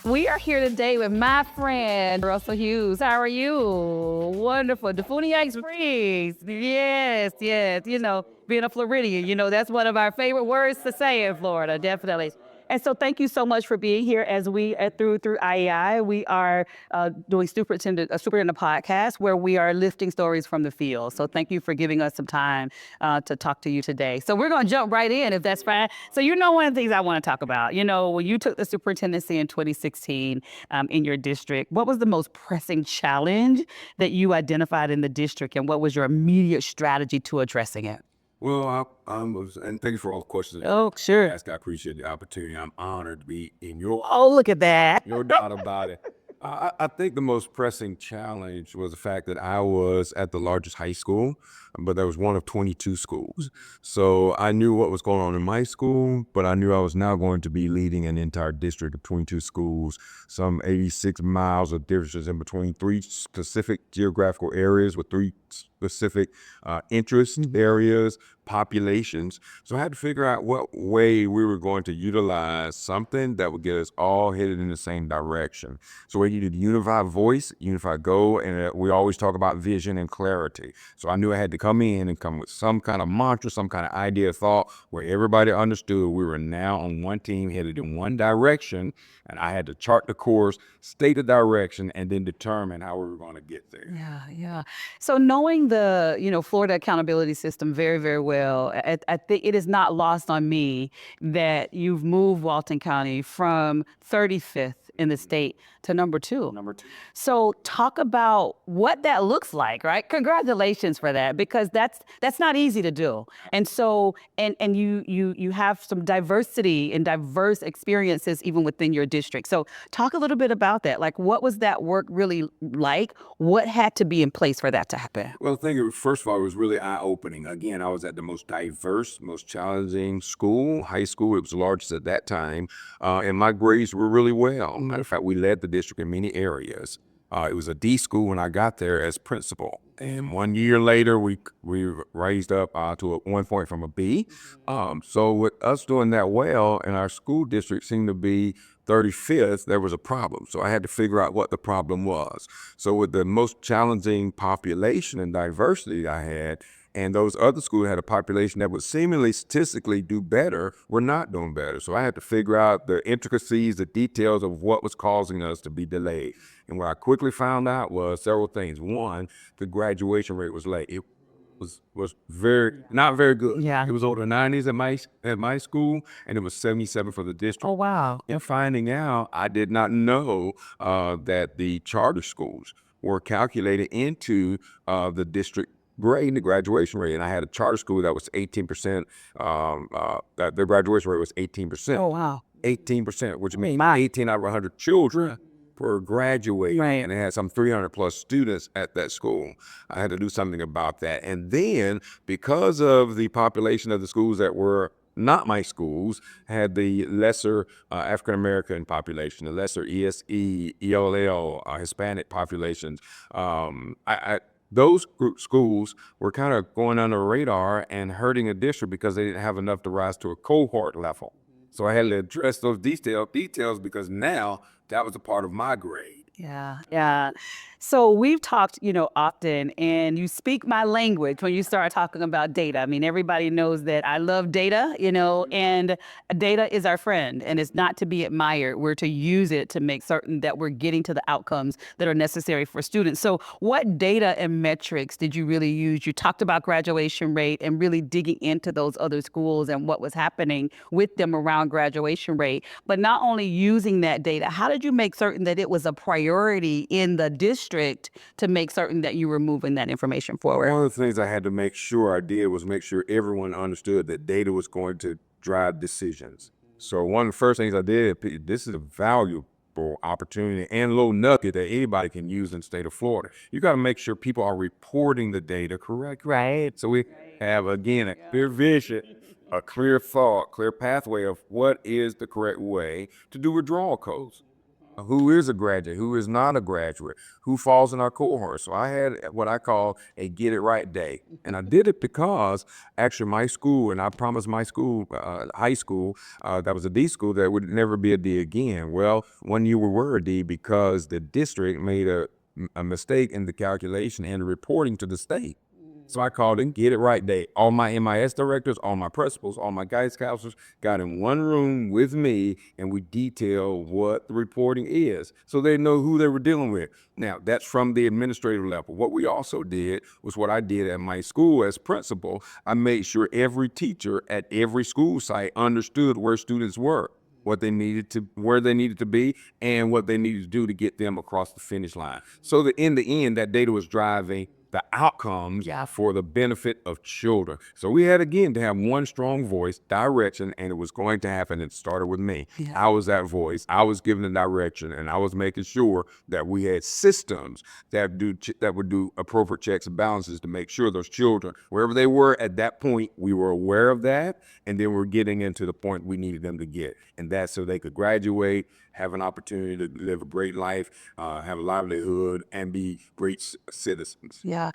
We are here today with my friend, Russell Hughes. How are you? Wonderful. Defuniak Springs. Yes, yes. You know, being a Floridian, that's one of our favorite words to say in Florida, definitely. And so thank you so much for being here as we, through IEI, we are doing Superintendent podcast where we are lifting stories from the field. So thank you for giving us some time to talk to you today. So we're going to jump right in if that's fine. So one of the things I want to talk about, when you took the superintendency in 2016 in your district, what was the most pressing challenge that you identified in the district and what was your immediate strategy to addressing it? Well, and thank you for all the questions. Oh, sure. I appreciate the opportunity. I'm honored to be in your. Oh, look at that. No doubt about it. I think the most pressing challenge was the fact that I was at the largest high school, but there was one of 22 schools. So I knew what was going on in my school, but I knew I was now going to be leading an entire district of 22 schools, some 86 miles of differences in between three specific geographical areas with three specific interest areas, populations. So I had to figure out what way we were going to utilize something that would get us all headed in the same direction. So we needed unified voice, unified goal, and we always talk about vision and clarity. So I knew I had to come in and come with some kind of mantra, some kind of idea, thought, where everybody understood we were now on one team headed in one direction, and I had to chart the course, state the direction, and then determine how we were going to get there. Yeah. So knowing the, Florida accountability system very, very well, I think it is not lost on me that you've moved Walton County from 35th in the state to number two. So talk about what that looks like, right? Congratulations for that, because that's not easy to do. And so, and you have some diversity and diverse experiences even within your district. So talk a little bit about that. Like, what was that work really like? What had to be in place for that to happen? Well, I think first of all, it was really eye-opening. Again, I was at the most diverse, most challenging school, high school. It was the largest at that time, and my grades were really well. Matter of fact, we led the district in many areas. It was a D school when I got there as principal, and 1 year later, we raised up to a 1 point from a B. So with us doing that well, and our school district seemed to be 35th, there was a problem. So I had to figure out what the problem was. So with the most challenging population and diversity I had, and those other schools had a population that would seemingly statistically do better, were not doing better. So I had to figure out the intricacies, the details of what was causing us to be delayed. And what I quickly found out was several things. One, the graduation rate was late. It was not very good. Yeah. It was over the 90s at my school, and it was 77 for the district. Oh, wow. And finding out, I did not know that the charter schools were calculated into the district grade, the graduation rate. And I had a charter school that was 18%, that their graduation rate was 18%. Oh, wow. 18%, which means 18 out of 100 children per graduate. Right. And it had some 300 plus students at that school. I had to do something about that. And then because of the population of the schools that were not my schools, had the lesser African-American population, the lesser ESE, ELL, Hispanic populations, those schools were kind of going under the radar and hurting a district because they didn't have enough to rise to a cohort level. So I had to address those details because now that was a part of my grade. Yeah. So we've talked, often, and you speak my language when you start talking about data. I mean, everybody knows that I love data, and data is our friend, and it's not to be admired. We're to use it to make certain that we're getting to the outcomes that are necessary for students. So what data and metrics did you really use? You talked about graduation rate and really digging into those other schools and what was happening with them around graduation rate. But not only using that data, how did you make certain that it was a priority in the district to make certain that you were moving that information forward? One of the things I had to make sure I did was make sure everyone understood that data was going to drive decisions. So one of the first things I did, this is a valuable opportunity and a little nugget that anybody can use in the state of Florida. You got to make sure people are reporting the data correctly. Right. So we have, again, a clear vision, a clear thought, clear pathway of what is the correct way to do withdrawal codes. who is a graduate, who is not a graduate, who falls in our cohort. So I had what I call a get it right day. And I did it because actually my school, and I promised my school, high school, that was a D school, that would never be a D again. Well, 1 year we were a D because the district made a mistake in the calculation and the reporting to the state. So I called in Get It Right Day. All my MIS directors, all my principals, all my guidance counselors got in one room with me, and we detailed what the reporting is so they know who they were dealing with. Now, that's from the administrative level. What we also did was what I did at my school as principal. I made sure every teacher at every school site understood where students were, what they needed to, where they needed to be, and what they needed to do to get them across the finish line. So that in the end, that data was driving the outcomes for the benefit of children. So we had, again, to have one strong voice, direction, and it was going to happen. It started with me. I was that voice. I was giving the direction, and I was making sure that we had systems that would do appropriate checks and balances to make sure those children, wherever they were at that point, we were aware of that, and then we're getting into the point we needed them to get. And that's so they could graduate, have an opportunity to live a great life, have a livelihood, and be great citizens. Yeah.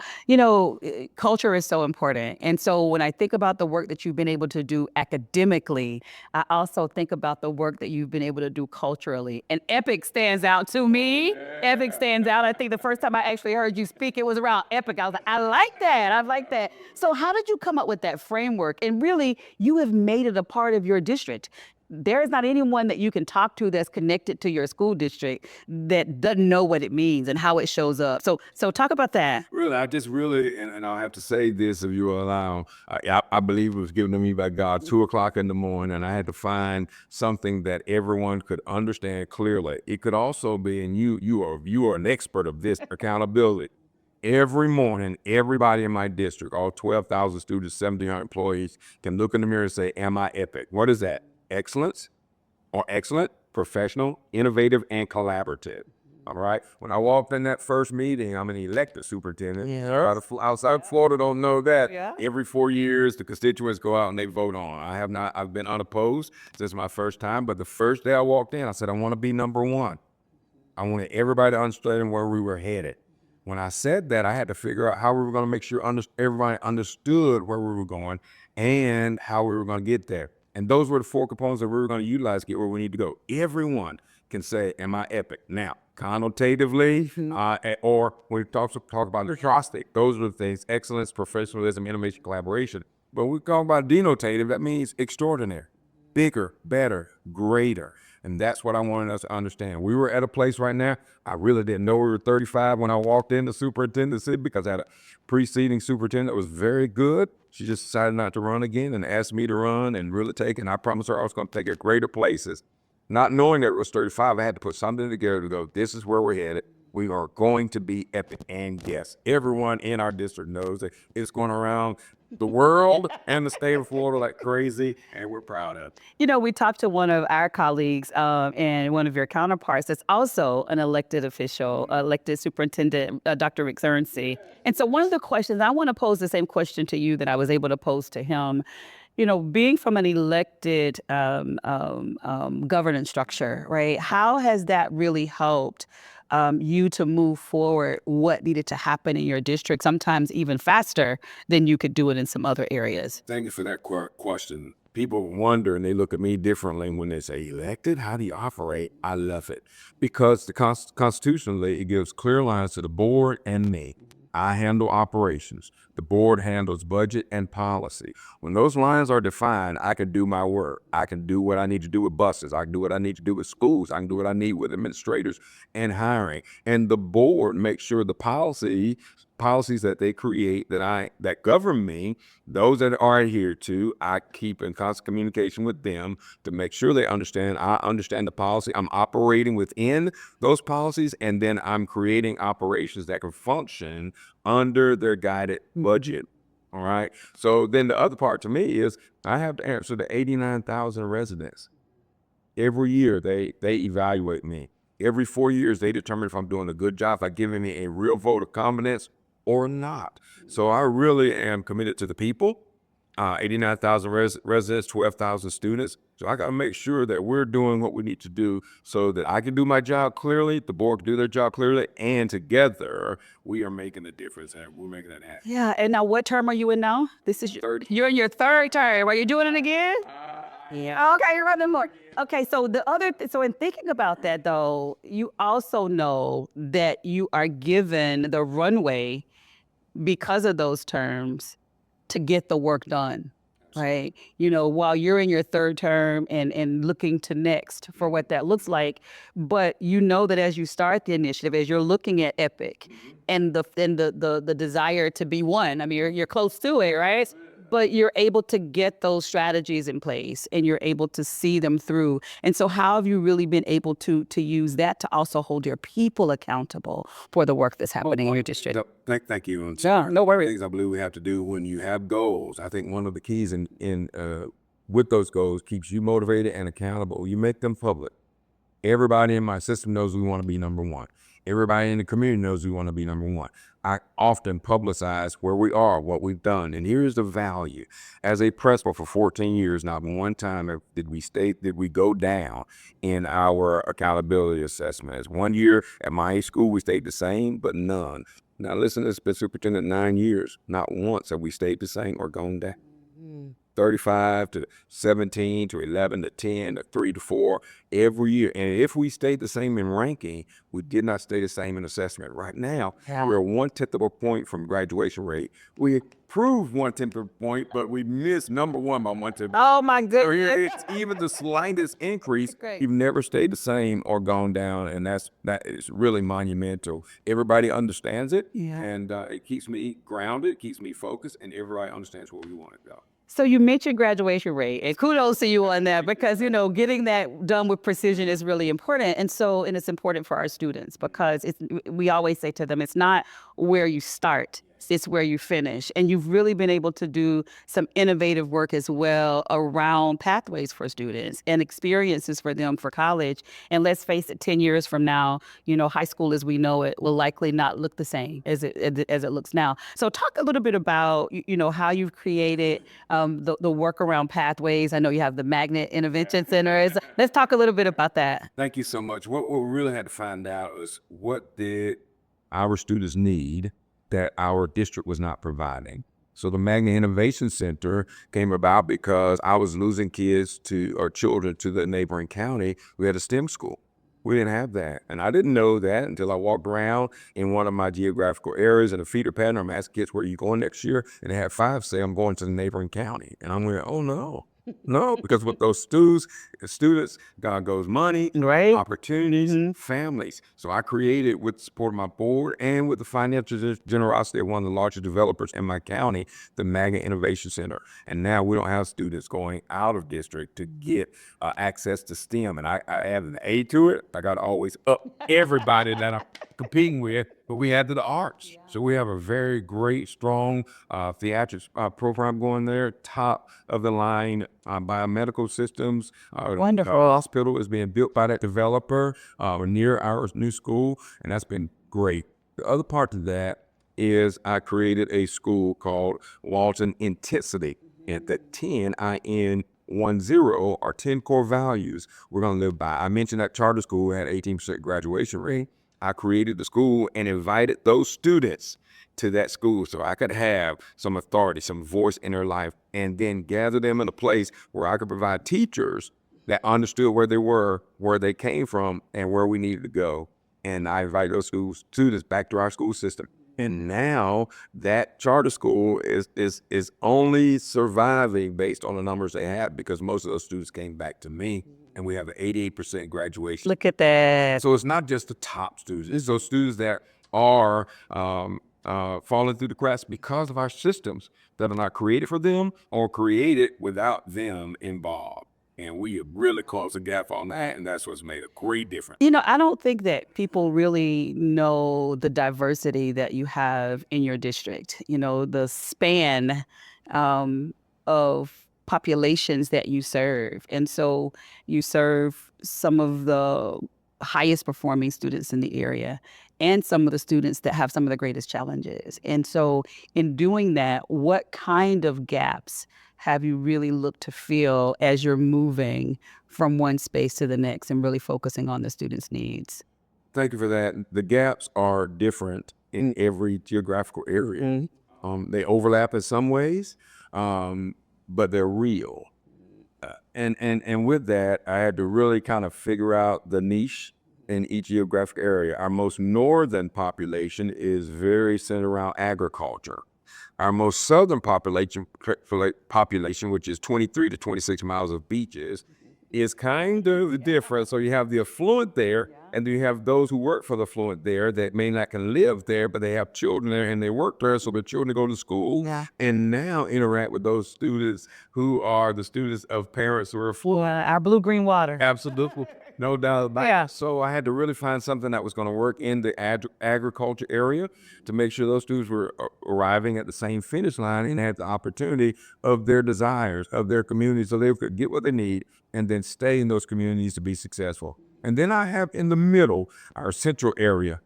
Culture is so important. And so when I think about the work that you've been able to do academically, I also think about the work that you've been able to do culturally. And EPIC stands out to me. EPIC stands out. I think the first time I actually heard you speak, it was around EPIC. I was like, I like that. I like that. So how did you come up with that framework? And really, you have made it a part of your district. There is not anyone that you can talk to that's connected to your school district that doesn't know what it means and how it shows up. So talk about that. Really, I just really, and I'll have to say this if you will allow, I believe it was given to me by God 2 o'clock in the morning, and I had to find something that everyone could understand clearly. It could also be, and you are an expert of this, accountability. Every morning, everybody in my district, all 12,000 students, 1,700 employees, can look in the mirror and say, am I epic? What is that? Excellence, or excellent, professional, innovative, and collaborative. All right. When I walked in that first meeting, I'm an elected superintendent. Outside Florida don't know that. Every 4 years, the constituents go out and they vote on. I've been unopposed since my first time, but the first day I walked in, I said, I want to be number one. I wanted everybody to understand where we were headed. When I said that, I had to figure out how we were going to make sure everybody understood where we were going and how we were going to get there. And those were the 4 components that we were going to utilize to get where we need to go. Everyone can say, am I epic? Now, connotatively, or when we talk about the acrostic, those are the things: excellence, professionalism, innovation, collaboration. But we talk about denotative, that means extraordinary, bigger, better, greater. And that's what I wanted us to understand. We were at a place right now, I really didn't know we were 35 when I walked into superintendency, because I had a preceding superintendent that was very good. She just decided not to run again and asked me to run and really take it. And I promised her I was going to take her greater places. Not knowing that it was 35, I had to put something together to go, this is where we're headed. We are going to be epic. And yes, everyone in our district knows that it's going around the world and the state of Florida like crazy, and we're proud of it. We talked to one of our colleagues and one of your counterparts that's also an elected official, elected superintendent, Dr. Rick Zerncy. And so one of the questions, I want to pose the same question to you that I was able to pose to him. Being from an elected governance structure, right? How has that really helped you to move forward what needed to happen in your district, sometimes even faster than you could do it in some other areas? Thank you for that question. People wonder, and they look at me differently when they say, elected? How do you operate? I love it. Because constitutionally, it gives clear lines to the board and me. I handle operations. The board handles budget and policy. When those lines are defined, I can do my work. I can do what I need to do with buses. I can do what I need to do with schools. I can do what I need with administrators and hiring. And the board makes sure the policies that they create that govern me, those that are adhered to, I keep in constant communication with them to make sure they understand. I understand the policy. I'm operating within those policies, and then I'm creating operations that can function under their guided budget. All right. So then the other part to me is I have to answer the 89,000 residents. Every year they evaluate me. Every 4 years they determine if I'm doing a good job, if I'm giving me a real vote of confidence or not. So I really am committed to the people. 89,000 residents, 12,000 students. So I got to make sure that we're doing what we need to do so that I can do my job clearly, the board can do their job clearly, and together we are making a difference and we're making that happen. Yeah. And now, what term are you in now? This is Third. you're in your third term. Are you doing it again? Yeah. Okay, you're running more. Okay, so so in thinking about that though, you also know that you are given the runway because of those terms to get the work done, right? You know, while you're in your third term and looking to next for what that looks like, but you know that as you start the initiative, as you're looking at Epic and the desire to be one, I mean, you're close to it, right? But you're able to get those strategies in place and you're able to see them through. And so how have you really been able to use that to also hold your people accountable for the work that's happening in your district? Thank you. Yeah, no worries. Things I believe we have to do when you have goals. I think one of the keys in with those goals keeps you motivated and accountable. You make them public. Everybody in my system knows we want to be number one. Everybody in the community knows we want to be number one. I often publicize where we are, what we've done, and here's the value. As a principal for 14 years, not one time did we go down in our accountability assessments. 1 year at my school, we stayed the same, but none. Now listen, it's been superintendent 9 years. Not once have we stayed the same or gone down. 35 to 17 to 11 to 10 to 3 to 4 every year. And if we stayed the same in ranking, we did not stay the same in assessment. Right now, we're 1/10 of a point from graduation rate. We improved 1/10 of a point, but we missed number one by 1/10. Oh my So goodness. here it's even the slightest increase. Great. You've never stayed the same or gone down, and that is really monumental. Everybody understands it, and it keeps me grounded, keeps me focused, and everybody understands where we want to go. So you mentioned graduation rate, and kudos to you on that because, you know, getting that done with precision is really important. And it's important for our students because we always say to them, it's not where you start, it's where you finish. And you've really been able to do some innovative work as well around pathways for students and experiences for them for college. And let's face it, 10 years from now, you know, high school as we know it will likely not look the same as it looks now. So talk a little bit about, you know, how you've created the work around pathways. I know you have the Magnet Intervention Centers. Let's talk a little bit about that. Thank you so much. What we really had to find out is what did our students need that our district was not providing. So the Magnet Innovation Center came about because I was losing children to the neighboring county. We had a STEM school. We didn't have that. And I didn't know that until I walked around in one of my geographical areas in a feeder pattern. I'm asking kids, where are you going next year? And they had 5 say, I'm going to the neighboring county. And I'm like, oh no. No, because with those students, God goes money, Right. opportunities, families. So I created, with the support of my board and with the financial generosity of one of the largest developers in my county, the Magnet Innovation Center. And now we don't have students going out of district to get access to STEM. And I added an A to it. I got to always up everybody that I'm competing with, but we added the arts. So we have a very great, strong theatrics program going there, top of the line biomedical systems. Wonderful. The hospital is being built by that developer near our new school, and that's been great. The other part of that is I created a school called Walton Intensity, and the 10 IN10 are 10 core values we're going to live by. I mentioned that charter school had 18% graduation rate. I created the school and invited those students to that school so I could have some authority, some voice in their life, and then gather them in a place where I could provide teachers that understood where they were, where they came from, and where we needed to go. And I invited those students back to our school system. And now that charter school is only surviving based on the numbers they had because most of those students came back to me, and we have an 88% graduation. Look at that. So it's not just the top students. It's those students that are falling through the cracks because of our systems that are not created for them or created without them involved. And we have really closed the gap on that, and that's what's made a great difference. You know, I don't think that people really know the diversity that you have in your district, you know, the span of populations that you serve. And so you serve some of the highest performing students in the area and some of the students that have some of the greatest challenges. And so in doing that, what kind of gaps have you really looked to fill as you're moving from one space to the next and really focusing on the students' needs? Thank you for that. The gaps are different in every geographical area. They overlap in some ways, but they're real. And with that, I had to really kind of figure out the niche in each geographic area. Our most northern population is very centered around agriculture. Our most southern population, which is 23 to 26 miles of beaches, is kind of different. So you have the affluent there, and then you have those who work for the affluent there that may not can live there, but they have children there and they work there, so the children go to school and now interact with those students who are the students of parents who are affluent. Our blue green water. Absolutely. No doubt about it. So I had to really find something that was going to work in the agriculture area to make sure those students were arriving at the same finish line and had the opportunity of their desires, of their community, so they could get what they need and then stay in those communities to be successful. And then I have in the middle our central area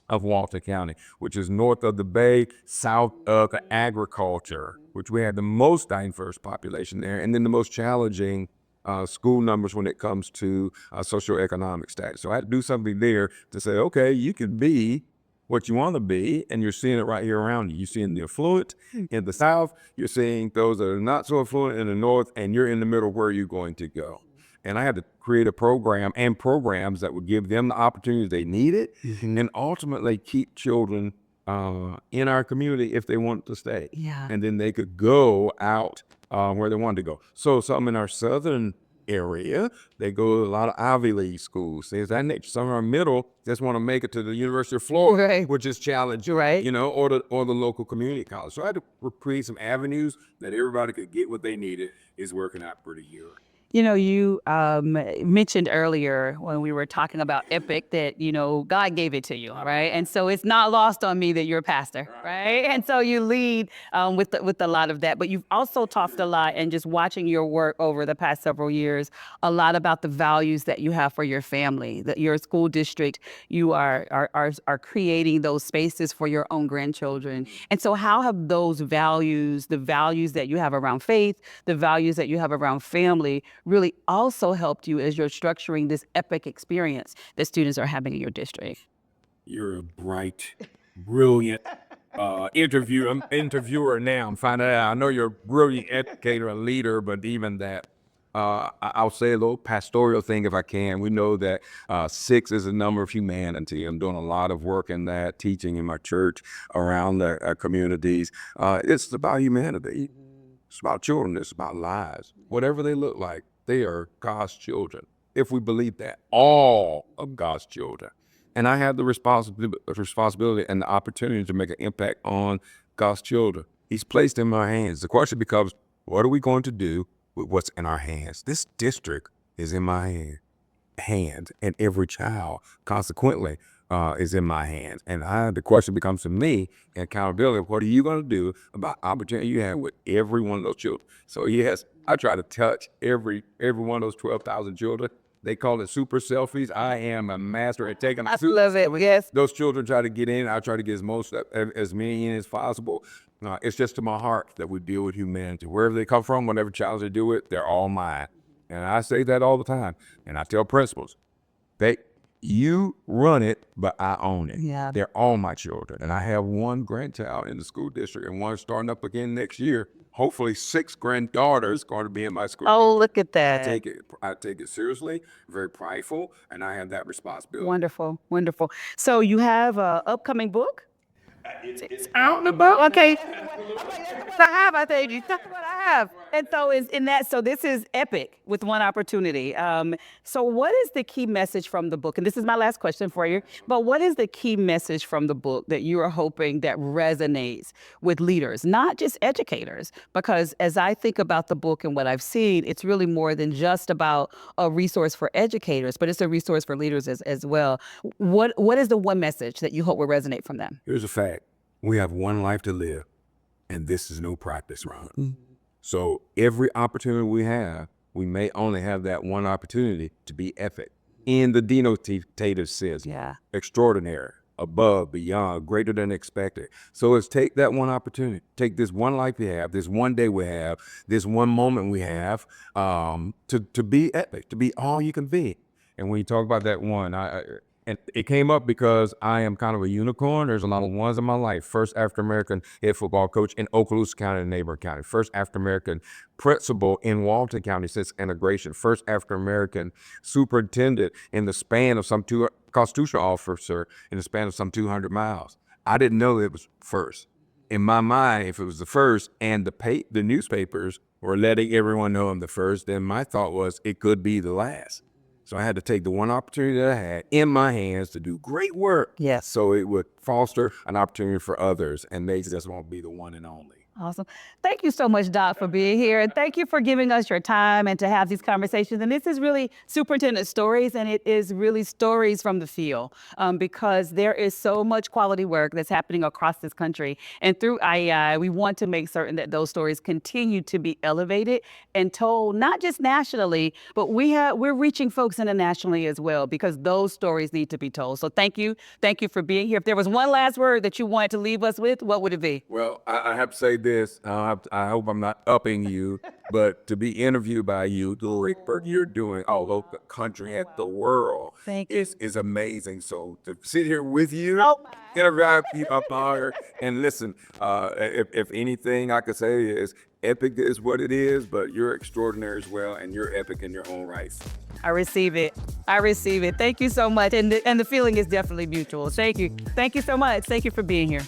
of Walton County, which is north of the bay, south of the agriculture, which we had the most diverse population there, and then the most challenging school numbers when it comes to socioeconomic status. So I had to do something there to say, okay, you can be what you want to be, and you're seeing it right here around you. You're seeing the affluent in the south, you're seeing those that are not so affluent in the north, and you're in the middle. Where are you going to go? And I had to create a program and programs that would give them the opportunities they needed and ultimately keep children in our community if they want to stay. And then they could go out where they wanted to go. So some in our southern area, they go to a lot of Ivy League schools. There's that nature. Some of our middle just want to make it to the University of Florida, which is challenging, you know, or the local community college. So I had to create some avenues that everybody could get what they needed. Is working out pretty good. You know, you mentioned earlier when we were talking about Epic that, you know, God gave it to you, right? And so it's not lost on me that you're a pastor, right? And so you lead with a lot of that. But you've also talked a lot, and just watching your work over the past several years, a lot about the values that you have for your family, that your school district, you are creating those spaces for your own grandchildren. And so how have those values, the values that you have around faith, the values that you have around family, really also helped you as you're structuring this epic experience that students are having in your district? You're a bright, brilliant interviewer now. I'm finding out. I know you're a brilliant educator and leader, but even that, I'll say a little pastoral thing if I can. We know that 6 is a number of humanity. I'm doing a lot of work in that, teaching in my church around the communities. It's about humanity. It's about children. It's about lives. Whatever they look like, they are God's children. If we believe that, all of God's children. And I have the responsibility and the opportunity to make an impact on God's children. He's placed in my hands. The question becomes, what are we going to do with what's in our hands? This district is in my hands, and every child, consequently, is in my hands. And the question becomes to me, accountability. What are you going to do about opportunity you have with every one of those children? So yes, I try to touch every one of those 12,000 children. They call it super selfies. I am a master at taking a super love it. Yes. Those children try to get in. I try to get as many in as possible. It's just to my heart that we deal with humanity. Wherever they come from, whatever challenge they do with, they're all mine. And I say that all the time. And I tell principals, you run it, but I own it. Yeah. They're all my children. And I have one grandchild in the school district and one starting up again next year. Hopefully 6 granddaughters going to be in my school. Oh, look at that. I take it seriously, very prideful, and I have that responsibility. Wonderful, wonderful. So you have an upcoming book? It's out the book. Okay. That's what I have. I think that's what I have. And so is in that. So this is epic with one opportunity. So what is the key message from the book? And this is my last question for you. But what is the key message from the book that you are hoping that resonates with leaders, not just educators? Because as I think about the book and what I've seen, it's really more than just about a resource for educators, but it's a resource for leaders as well. What is the one message that you hope will resonate from them? Here's a fact. We have one life to live, and this is no practice run. So every opportunity we have, we may only have that one opportunity to be epic. in the denotative sense. Yeah. Extraordinary, above, beyond, greater than expected. So it's take that one opportunity, take this one life we have, this one day we have, this one moment we have, to be epic, to be all you can be. And when you talk about that one, and it came up because I am kind of a unicorn. There's a lot of ones in my life. First African-American head football coach in Okaloosa County and neighboring county. First African-American principal in Walton County since integration. First African-American superintendent in the span of some constitutional officer in the span of some 200 miles. I didn't know it was first. In my mind, if it was the first and the newspapers were letting everyone know I'm the first, then my thought was it could be the last. So I had to take the one opportunity that I had in my hands to do great work. Yes. So it would foster an opportunity for others, and they just won't be the one and only. Awesome. Thank you so much, Doc, for being here. And thank you for giving us your time and to have these conversations. And this is really Superintendent Stories, and it is really stories from the field, because there is so much quality work that's happening across this country. And through IEI, we want to make certain that those stories continue to be elevated and told, not just nationally, but we're reaching folks internationally as well, because those stories need to be told. So thank you. Thank you for being here. If there was one last word that you wanted to leave us with, what would it be? Well, I have to say this. I hope I'm not upping you, but to be interviewed by you, the work you're doing all over the country and the world is amazing. So to sit here with you, interview people up here, and listen, if anything I could say is epic is what it is, but you're extraordinary as well, and you're epic in your own right. I receive it. I receive it. Thank you so much. And the feeling is definitely mutual. Thank you. Thank you so much. Thank you for being here.